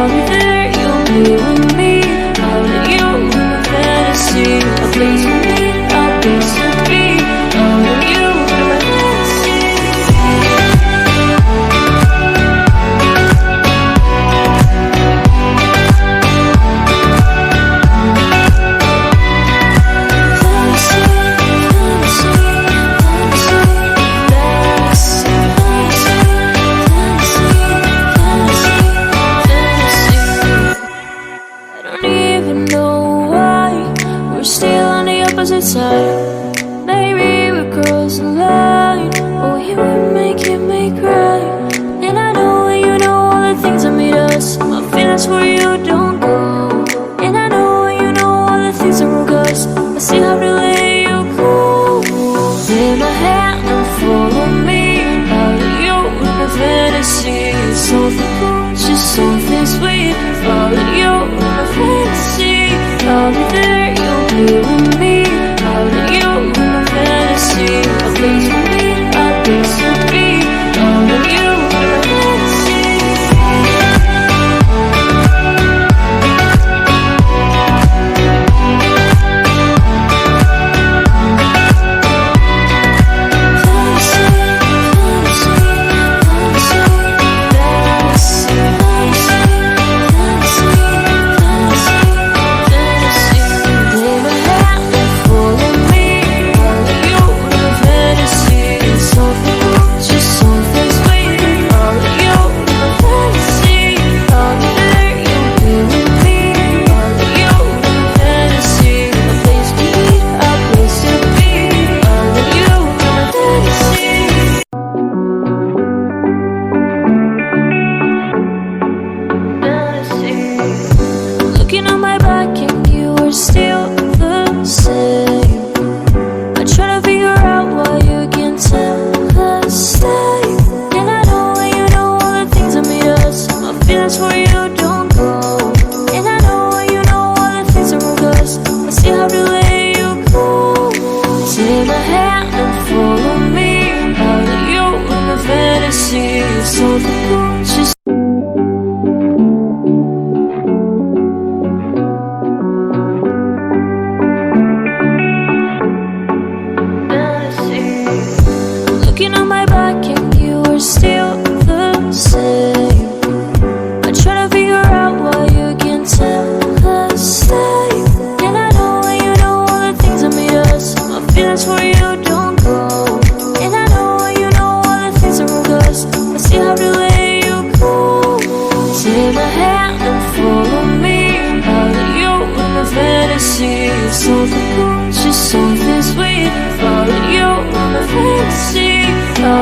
I'll be there, you'll be with me. I'll let you in my fantasy. A place to meet, a place to be. I'll let you in my fantasy. Side. Maybe we cross the line, or you would make me cry. And I know you know all the things that made us. My feelings for you don't go. And I know you know all the things that broke us. I see how to let you go. Take my hand and follow me. I'll let you in my fantasy. Something cool, just something sweet. I'll let you in my fantasy. I'll be there, you'll be with me. I'll let you in my fantasy. A place to meet, a place to be. I'll let you in my fantasy. Looking on my back and you are still the same. I try to figure out why you can't tell us stay. And I know you know all the things that made us. My feelings for you don't go. And I know you know all the things that broke us. I see how to let you go. Take my hand and follow me. I'll let you in my fantasy. Something cool, just looking on my back and you are still the same. I try to figure out why you can't tell us stay. And I know you know all the things that made us. My feelings for you don't go. And I know you know all the things that broke us. I see how to let you go. Take my hand and follow me. I'll let you in my fantasy. Something cool, just something sweet. I'll let you in my fantasy.